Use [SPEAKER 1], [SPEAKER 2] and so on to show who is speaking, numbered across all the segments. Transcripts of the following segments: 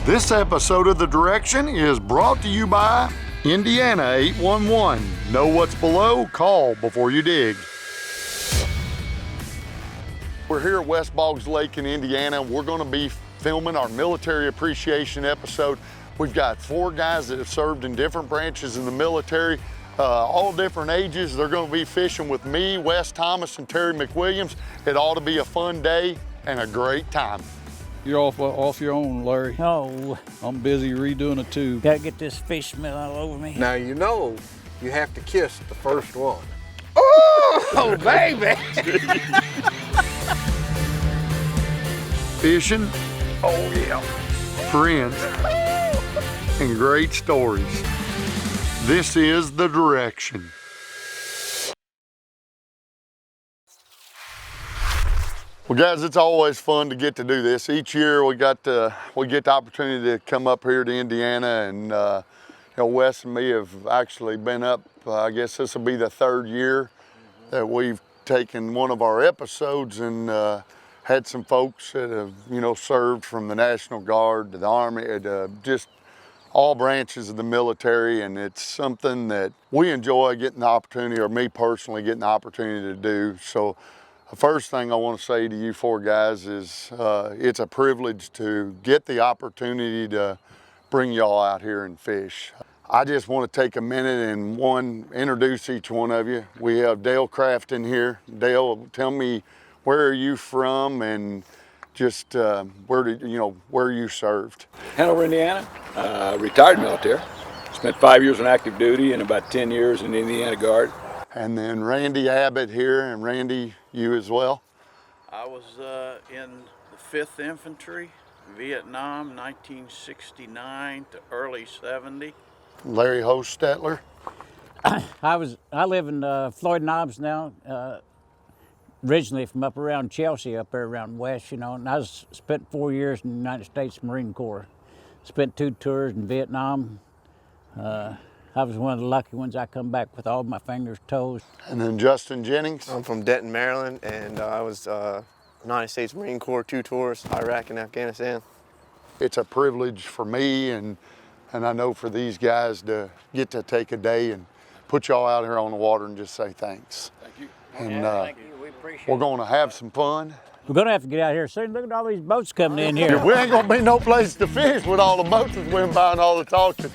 [SPEAKER 1] This episode of The Direction is brought to you by Indiana 811. Know what's below? Call before you dig. We're here at West Boggs Lake in Indiana. We're going to be filming our military appreciation episode. We've got 4 guys that have served in different branches in the military, all different ages. They're going to be fishing with me, Wes Thomas, and Terry McWilliams. It ought to be a fun day and a great time.
[SPEAKER 2] You're off your own, Larry.
[SPEAKER 3] Oh,
[SPEAKER 2] I'm busy redoing a tube.
[SPEAKER 3] gotta get this fish smell all over me.
[SPEAKER 4] Now you know you have to kiss the first one. Oh, baby!
[SPEAKER 1] Fishing,
[SPEAKER 4] Oh, yeah.
[SPEAKER 1] friends, and great stories. This is The Direction. Well, guys, it's always fun to get to do this. Each year we get the opportunity to come up here to Indiana, and you know, Wes and me have actually been up. I guess this will be the 3rd year that we've taken one of our episodes and had some folks that have, you know, served from the National Guard to the Army, to just all branches of the military, and it's something that we enjoy getting the opportunity, or me personally getting the opportunity to do. So the first thing I want to say to you 4 guys is it's a privilege to get the opportunity to bring y'all out here and fish. I just want to take a minute and introduce each one of you. We have Dale Crafton here. Dale, tell me, where are you from, and just where you served?
[SPEAKER 2] Hanover, Indiana. Retired military. Spent 5 years on active duty and about 10 years in the Indiana Guard.
[SPEAKER 1] And then Randy Abbott here, and Randy, you as well?
[SPEAKER 5] I was in the 5th Infantry, Vietnam, 1969 to early 70.
[SPEAKER 1] Larry Hostetler.
[SPEAKER 3] I live in Floyd Knobs now. Originally from up around Chelsea, up there around west, you know, and I spent 4 years in the United States Marine Corps. Spent 2 tours in Vietnam. I was one of the lucky ones. I come back with all my fingers, toes.
[SPEAKER 1] And then Justin Jennings.
[SPEAKER 4] I'm from Denton, Maryland, and I was United States Marine Corps, 2 tours, Iraq and Afghanistan.
[SPEAKER 1] It's a privilege for me, and I know for these guys to get to take a day and put y'all out here on the water and just say thanks.
[SPEAKER 2] Thank you.
[SPEAKER 1] And
[SPEAKER 3] Thank you. We appreciate
[SPEAKER 1] we're going to have some fun.
[SPEAKER 3] We're gonna have to get out here soon. Look at all these boats coming in here.
[SPEAKER 1] We ain't gonna be no place to fish with all the boats that's went by and all the talking.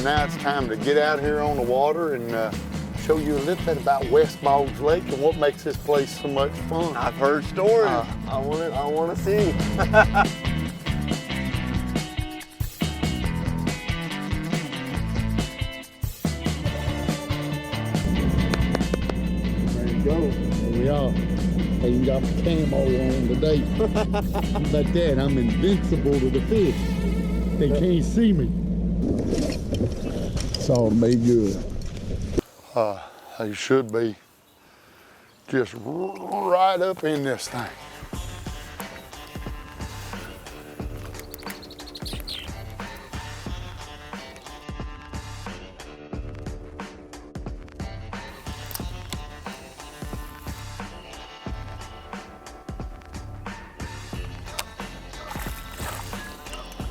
[SPEAKER 1] Now it's time to get out here on the water and show you a little bit about West Boggs Lake and what makes this place so much fun.
[SPEAKER 4] I've heard stories. I want to see.
[SPEAKER 1] There you go. Here we are. I even got my camo on today. How about that? I'm invincible to the fish. They can't see me. It's all made good. They should be just right up in this thing.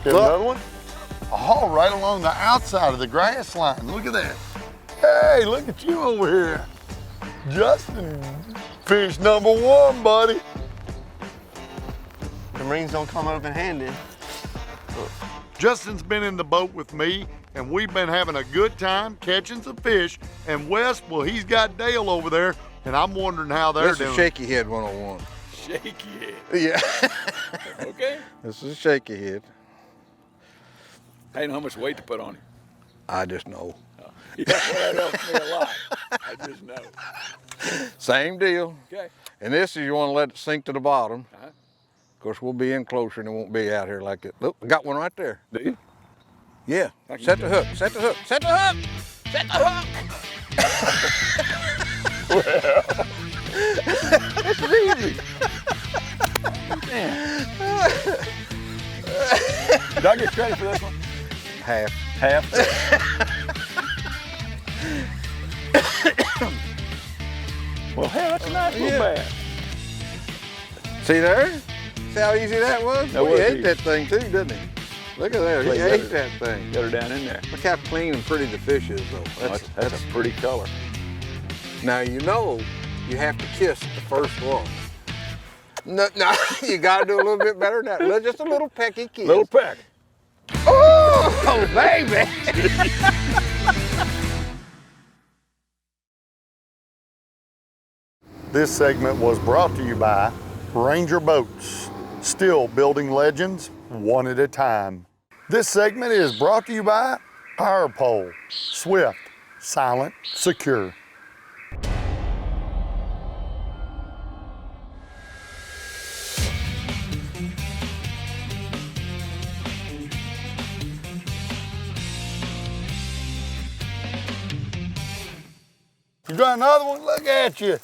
[SPEAKER 1] Get another one? Oh, right along the outside of the grass line. Look at that. Hey, look at you over here. Justin, fish number 1, buddy.
[SPEAKER 4] The Marines don't come up in handy.
[SPEAKER 1] Justin's been in the boat with me, and we've been having a good time catching some fish. And Wes, well, he's got Dale over there, and I'm wondering how they're
[SPEAKER 6] This
[SPEAKER 1] doing.
[SPEAKER 6] is Shaky Head 101.
[SPEAKER 2] Shaky head.
[SPEAKER 6] Yeah.
[SPEAKER 2] Okay.
[SPEAKER 6] This is a shaky head.
[SPEAKER 2] I didn't know how much weight to put on him.
[SPEAKER 6] I just know.
[SPEAKER 2] Yeah, well, that helps me a lot. I just know.
[SPEAKER 6] Same deal.
[SPEAKER 2] Okay.
[SPEAKER 6] And this is you want to let it sink to the bottom.
[SPEAKER 2] Uh-huh.
[SPEAKER 6] Of course, we'll be in closer and it won't be out here like it. Look, I got one right there.
[SPEAKER 2] Do you?
[SPEAKER 6] Yeah. Set the hook. Set the hook. Set the hook. Set the hook.
[SPEAKER 1] This is easy.
[SPEAKER 2] Did I get credit for this one?
[SPEAKER 6] Half.
[SPEAKER 1] Well,
[SPEAKER 2] Well, hell, that's a nice little bass.
[SPEAKER 6] See there? See how easy that was?
[SPEAKER 2] That
[SPEAKER 6] He
[SPEAKER 2] was
[SPEAKER 6] ate
[SPEAKER 2] easy.
[SPEAKER 6] that thing too, didn't he? Look at there, he
[SPEAKER 2] Look,
[SPEAKER 6] ate
[SPEAKER 2] got
[SPEAKER 6] that thing.
[SPEAKER 2] Got her down in there.
[SPEAKER 6] Look how clean and pretty the fish is though.
[SPEAKER 2] That's a pretty color.
[SPEAKER 6] Now you know you have to kiss the first one. No, you gotta do a little bit better than that. Just a little pecky kiss.
[SPEAKER 2] Little peck.
[SPEAKER 6] Oh, baby!
[SPEAKER 1] This segment was brought to you by Ranger Boats, still building legends one at a time. This segment is brought to you by Power Pole, swift, silent, secure. You got another one? Look at you.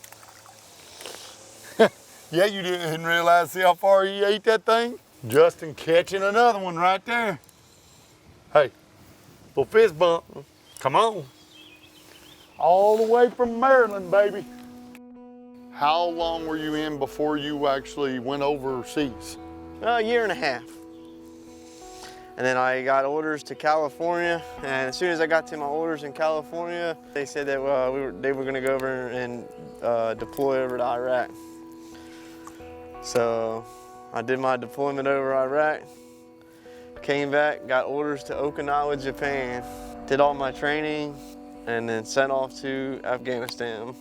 [SPEAKER 1] Yeah, you didn't realize see how far you ate that thing? Justin catching another one right there. Hey, little fist bump. Come on. All the way from Maryland, baby. How long were you in before you actually went overseas?
[SPEAKER 4] A year and a half. And then I got orders to California, and as soon as I got to my orders in California, they said that they were gonna go over and deploy over to Iraq. So I did my deployment over Iraq, came back, got orders to Okinawa, Japan, did all my training, and then sent off to Afghanistan.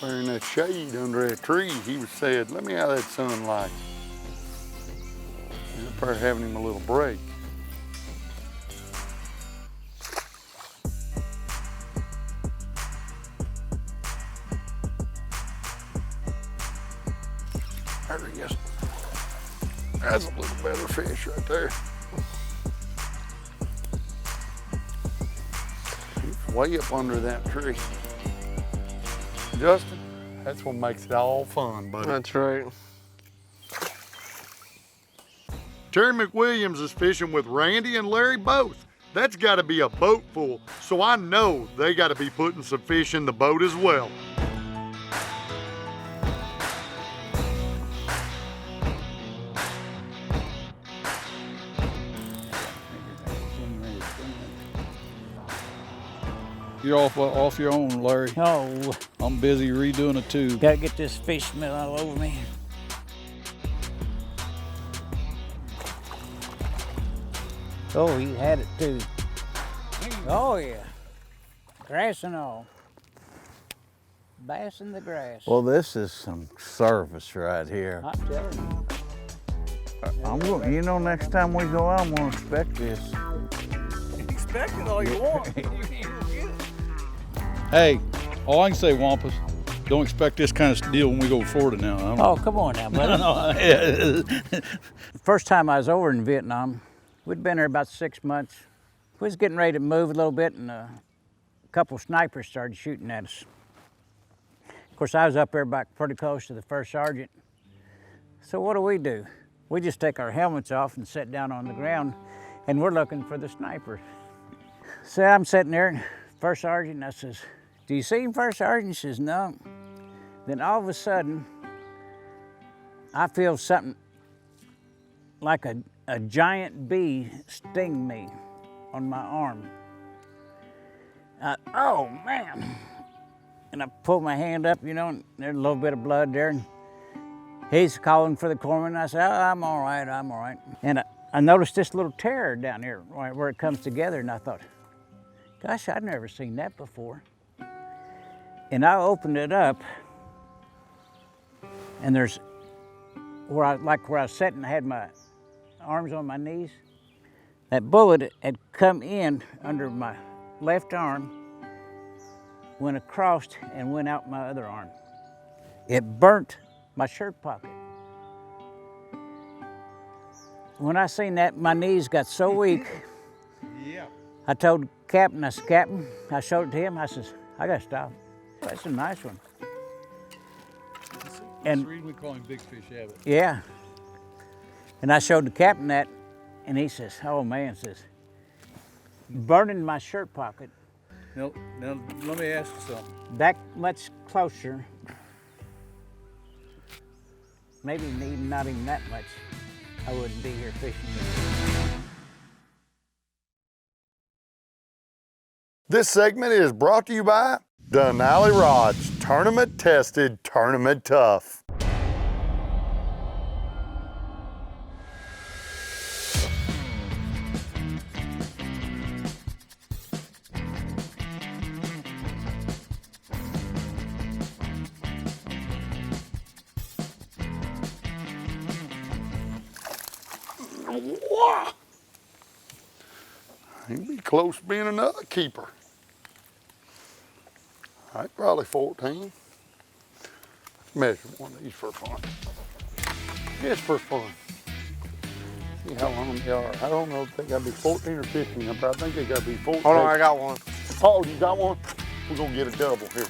[SPEAKER 1] There in that shade under that tree, he was said, let me out of that sunlight. He's up there having him a little break. There he is. That's a little better fish right there. He's way up under that tree. Justin, that's what makes it all fun, buddy.
[SPEAKER 4] That's right.
[SPEAKER 1] Terry McWilliams is fishing with Randy and Larry both. That's got to be a boat full, so I know they got to be putting some fish in the boat as well.
[SPEAKER 7] You're off your own, Larry.
[SPEAKER 3] Oh,
[SPEAKER 7] I'm busy redoing a tube.
[SPEAKER 3] gotta get this fish smell all over me. Oh, he had it too. Oh yeah, grass and all. Bass in the grass.
[SPEAKER 8] Well, this is some service right here.
[SPEAKER 3] I'm telling you.
[SPEAKER 8] I'm going, you know, next time we go out, I'm gonna expect this.
[SPEAKER 3] Expect it all you want.
[SPEAKER 7] Hey, all I can say, Wampus, don't expect this kind of deal when we go to Florida now.
[SPEAKER 3] Oh, come on now, buddy. The first time I was over in Vietnam, we'd been there about 6 months. We was getting ready to move a little bit, and a couple snipers started shooting at us. Of course, I was up there back pretty close to the first sergeant. So what do? We just take our helmets off and sit down on the ground, and we're looking for the sniper. So I'm sitting there, first sergeant, and I says, "Do you see him, first sergeant?" He says, "No." Then all of a sudden, I feel something like a giant bee sting me on my arm. Oh man. And I pull my hand up, you know, and there's a little bit of blood there. And he's calling for the corpsman. I said, "Oh, I'm all right, I'm all right." And I noticed this little tear down here where it comes together, and I thought, gosh, I'd never seen that before. And I opened it up, and there's where I was sitting, I had my arms on my knees. That bullet had come in under my left arm, went across and went out my other arm. It burnt my shirt pocket. When I seen that, my knees got so weak.
[SPEAKER 6] Yeah.
[SPEAKER 3] I told Captain, I said, "Captain," I showed it to him, I says, "I gotta stop. That's a nice one."
[SPEAKER 7] And the reason we call him Big Fish Abbott.
[SPEAKER 3] Yeah. And I showed the captain that, and he says, oh man, says, burning my shirt pocket
[SPEAKER 7] Now, let me ask you something.
[SPEAKER 3] that much closer, maybe even not even that much, I wouldn't be here fishing.
[SPEAKER 1] This segment is brought to you by Denali Rods, tournament tested, tournament tough. Wow. He'd be close to being another keeper. All right, probably 14. Measure one of these for fun. Just for fun. See how long they are. I don't know if they gotta be 14 or 15, but I think they gotta be 14.
[SPEAKER 4] Hold on, I got one.
[SPEAKER 1] Oh, you got one? We're gonna get a double here.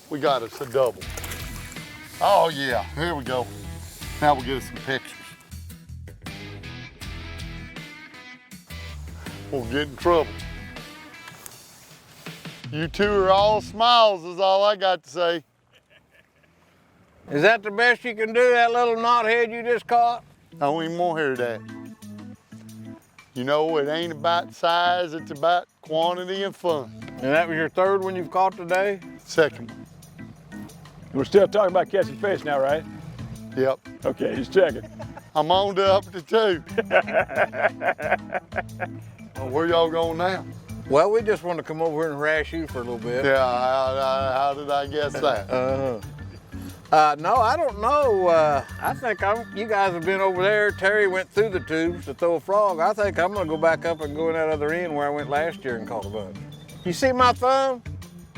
[SPEAKER 1] We got us a double. Oh yeah, here we go. Now we'll get us some pictures. We'll get in trouble. You two are all smiles is all I got to say.
[SPEAKER 6] Is that the best you can do, that little knothead you just caught?
[SPEAKER 1] I don't even want to hear that. You know, it ain't about size, it's about quantity and fun.
[SPEAKER 6] And that was your third one you've caught today?
[SPEAKER 1] Second one.
[SPEAKER 2] We're still talking about catching fish now, right?
[SPEAKER 1] Yep.
[SPEAKER 2] Okay, just checking.
[SPEAKER 1] I'm on to up to 2. Well, where y'all going now?
[SPEAKER 6] Well, we just wanted to come over here and harass you for a little bit.
[SPEAKER 1] Yeah, how did I guess that?
[SPEAKER 6] No, I don't know. I think you guys have been over there. Terry went through the tubes to throw a frog. I think I'm gonna go back up and go in that other end where I went last year and caught a bunch. You see my thumb?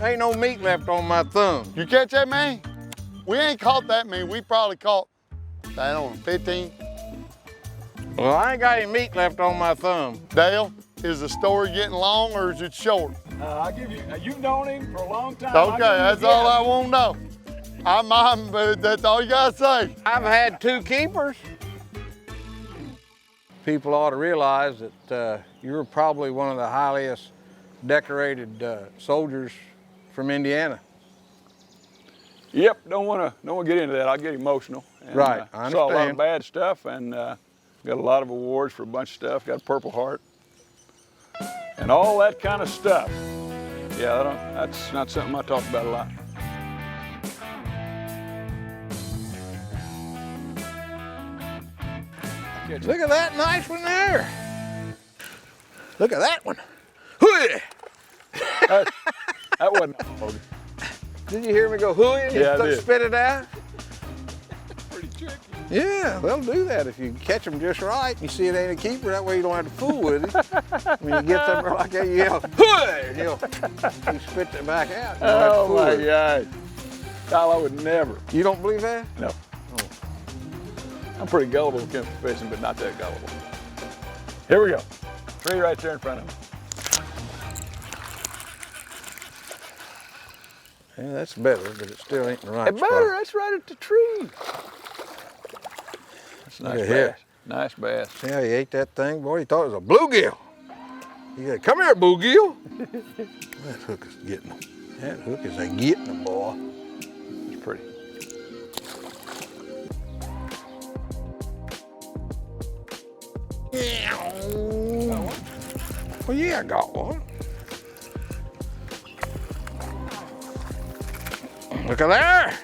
[SPEAKER 6] Ain't no meat left on my thumb.
[SPEAKER 1] You catch that many? We ain't caught that many. We probably caught, I don't know, 15.
[SPEAKER 6] Well, I ain't got any meat left on my thumb.
[SPEAKER 1] Dale, is the story getting long or is it short?
[SPEAKER 2] I'll give you, you've known him for a long time.
[SPEAKER 1] Okay, that's all I want to know. But that's all you gotta say.
[SPEAKER 6] I've had 2 keepers. People ought to realize that you're probably one of the highest decorated soldiers from Indiana.
[SPEAKER 2] Yep, don't want to get into that. I'll get emotional. And,
[SPEAKER 6] Right, I
[SPEAKER 2] saw a lot
[SPEAKER 6] understand.
[SPEAKER 2] of bad stuff and got a lot of awards for a bunch of stuff. Got a Purple Heart and all that kind of stuff. Yeah, that's not something I talk about a lot.
[SPEAKER 6] Look at that nice one there. Look at that one. Hooey!
[SPEAKER 2] That wasn't.
[SPEAKER 6] Did you hear me go hooey and
[SPEAKER 2] Yeah, I
[SPEAKER 6] you
[SPEAKER 2] did.
[SPEAKER 6] spit it out?
[SPEAKER 2] Pretty tricky.
[SPEAKER 6] Yeah, they'll do that if you catch them just right. You see it ain't a keeper, that way you don't have to fool with it. When you get something like that, you yell, hooey! And he spits it back out. You don't have to
[SPEAKER 2] Oh
[SPEAKER 6] fool
[SPEAKER 2] my
[SPEAKER 6] with it.
[SPEAKER 2] God. Kyle, I would never.
[SPEAKER 6] You don't believe that?
[SPEAKER 2] No. I'm pretty gullible when it comes to fishing, but not that gullible. Here we go. Tree right there in front of me.
[SPEAKER 6] Yeah, that's better, but it still ain't in the right
[SPEAKER 2] Hey, better,
[SPEAKER 6] spot.
[SPEAKER 2] that's right at the tree. That's a nice
[SPEAKER 6] Look at here.
[SPEAKER 2] bass. Nice bass.
[SPEAKER 6] See how he ate that thing, boy? He thought it was a bluegill. He said, come here, bluegill. That hook is getting him. That hook is a getting him, boy.
[SPEAKER 2] It's pretty.
[SPEAKER 6] Well, yeah, I got one. Look at there.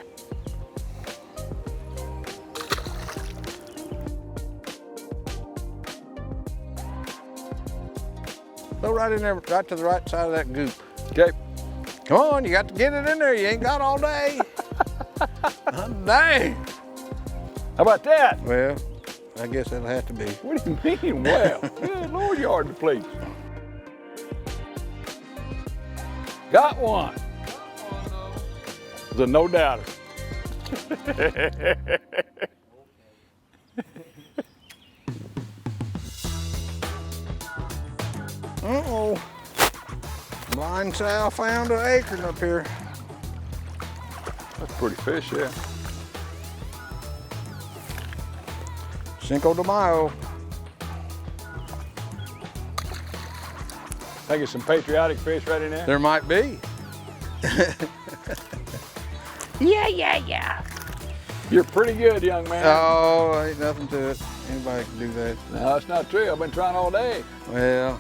[SPEAKER 6] Go right in there, right to the right side of that goop.
[SPEAKER 2] Okay.
[SPEAKER 6] Come on, you got to get it in there. You ain't got all day. Dang.
[SPEAKER 2] How about that?
[SPEAKER 6] Well, I guess it'll have to be.
[SPEAKER 2] What do you mean, well? Good Lord, you hard to please. Got one. It's a no doubter.
[SPEAKER 6] Uh-oh. Blind sow found an acorn up here.
[SPEAKER 2] That's a pretty fish, yeah.
[SPEAKER 6] Cinco de Mayo.
[SPEAKER 2] Think it's some patriotic fish right in there?
[SPEAKER 6] There might be.
[SPEAKER 3] Yeah.
[SPEAKER 2] You're pretty good, young man.
[SPEAKER 6] Oh, ain't nothing to it. Anybody can do that.
[SPEAKER 2] No, that's not true. I've been trying all day.
[SPEAKER 6] Well,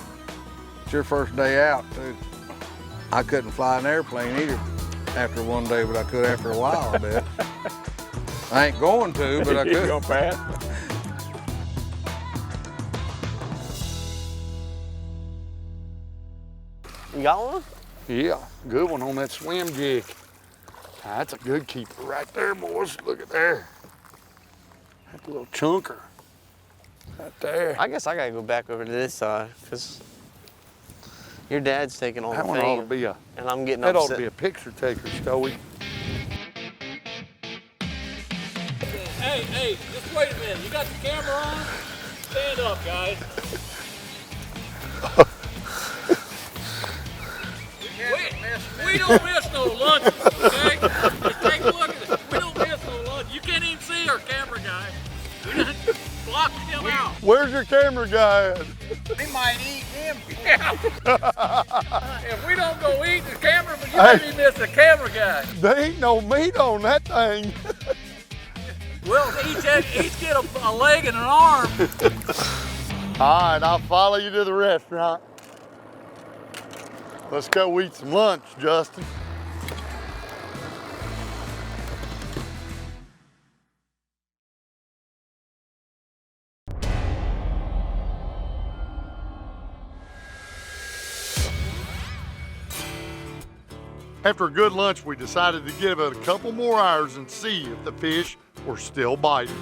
[SPEAKER 6] it's your first day out, too. I couldn't fly an airplane either after one day, but I could after a while, I bet. I ain't going to, but I
[SPEAKER 2] You
[SPEAKER 6] could.
[SPEAKER 2] gonna pass?
[SPEAKER 4] You got one?
[SPEAKER 1] Yeah, good one on that swim jig. That's a good keeper right there, boys. Look at there. That's a little chunker. Right there.
[SPEAKER 4] I guess I gotta go back over to this side, because your dad's taking all
[SPEAKER 1] That
[SPEAKER 4] the
[SPEAKER 1] one ought to
[SPEAKER 4] fame,
[SPEAKER 1] be a,
[SPEAKER 4] and I'm getting
[SPEAKER 1] that ought to
[SPEAKER 4] upset.
[SPEAKER 1] be a picture taker, Stowe.
[SPEAKER 3] Hey, just wait a minute. You got the camera on? Stand up, guys. We don't miss no lunches, okay? Just take a look at it. We don't miss no lunch. You can't even see our camera guy. We done blocked him out.
[SPEAKER 1] Where's your camera guy at?
[SPEAKER 3] We might eat him. If we don't go eat the camera, but you
[SPEAKER 1] Hey.
[SPEAKER 3] maybe miss the camera guy.
[SPEAKER 1] There ain't no meat on that thing.
[SPEAKER 3] Well, each get a leg and an arm.
[SPEAKER 1] All right, I'll follow you to the restaurant. Let's go eat some lunch, Justin. After a good lunch, we decided to give it a couple more hours and see if the fish were still biting.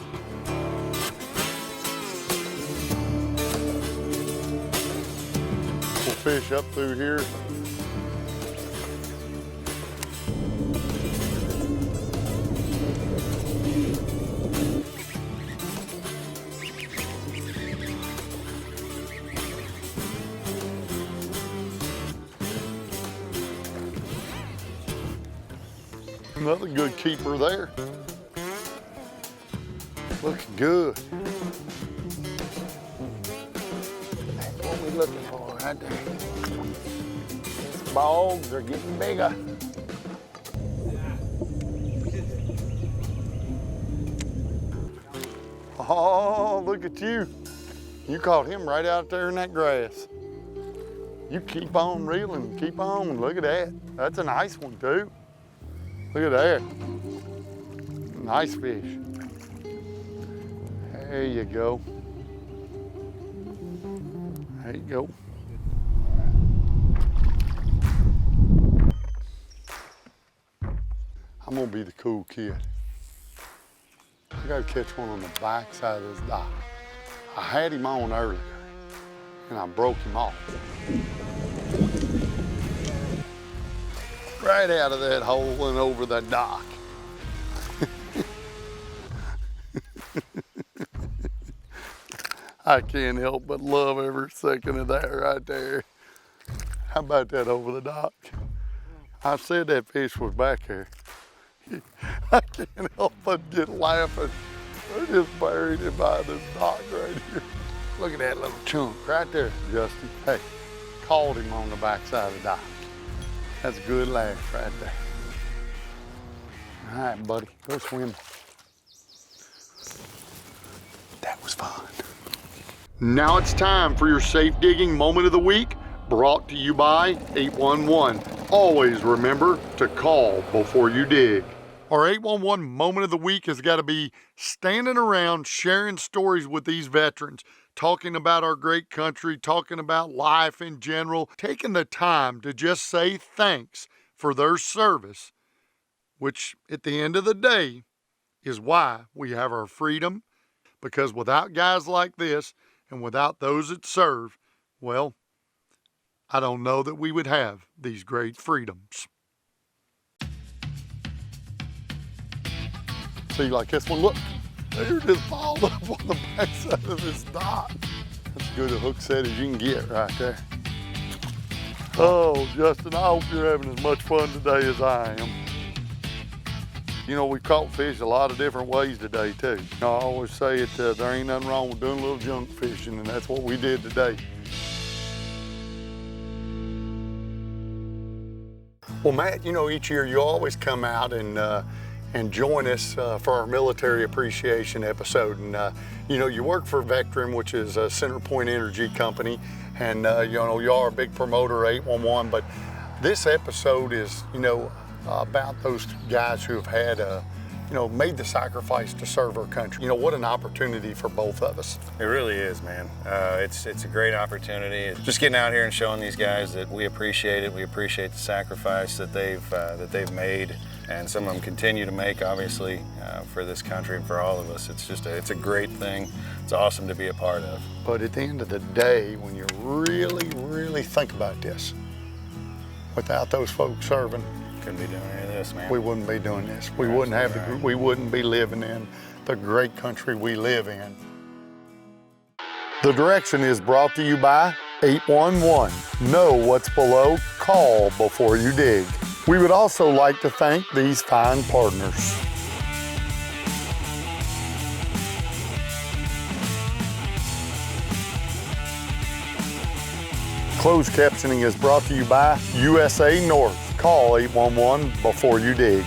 [SPEAKER 1] We'll fish up through here. Another good keeper there. Looking good. That's what we're looking for right there. These bogs are getting bigger. Oh, look at you. You caught him right out there in that grass. You keep on reeling, keep on. Look at that. That's a nice one too. Look at that. Nice fish. There you go. There you go. I'm gonna be the cool kid. I gotta catch one on the back side of this dock. I had him on earlier and I broke him off. Right out of that hole and over the dock. I can't help but love every second of that right there. How about that over the dock? I said that fish was back there. I can't help but get laughing. I just buried him by this dock right here. Look at that little chunk right there, Justin. Hey, caught him on the back side of the dock. That's a good laugh right there. All right, buddy, go swimming. That was fun. Now it's time for your safe digging moment of the week, brought to you by 811. Always remember to call before you dig. Our 811 moment of the week has got to be standing around sharing stories with these veterans, talking about our great country, talking about life in general, taking the time to just say thanks for their service, which at the end of the day is why we have our freedom, because without guys like this and without those that serve, well, I don't know that we would have these great freedoms. See, like this one, look, they're just piled up on the backside of this dock. That's as good a hook set as you can get right there. Oh, Justin, I hope you're having as much fun today as I am. You know, we caught fish a lot of different ways today too. I always say it, there ain't nothing wrong with doing a little junk fishing, and that's what we did today. Well, Matt, you know, each year you always come out and join us for our military appreciation episode. And you know, you work for Vectrum, which is a CenterPoint Energy company, and you know, you are a big promoter of 811. But this episode is, you know, about those guys who have had, you know, made the sacrifice to serve our country. You know, what an opportunity for both of us.
[SPEAKER 9] It really is, man. It's a great opportunity. It's just getting out here and showing these guys that we appreciate it. We appreciate the sacrifice that they've made, and some of them continue to make, obviously, for this country and for all of us. It's a great thing. It's awesome to be a part of.
[SPEAKER 1] But at the end of the day, when you really, really think about this, without those folks serving,
[SPEAKER 9] couldn't be doing any of this, man.
[SPEAKER 1] we wouldn't be doing this. We wouldn't have we wouldn't be living in the great country we live in. The direction is brought to you by 811. Know what's below, call before you dig. We would also like to thank these fine partners. Closed captioning is brought to you by USA North. Call 811 before you dig.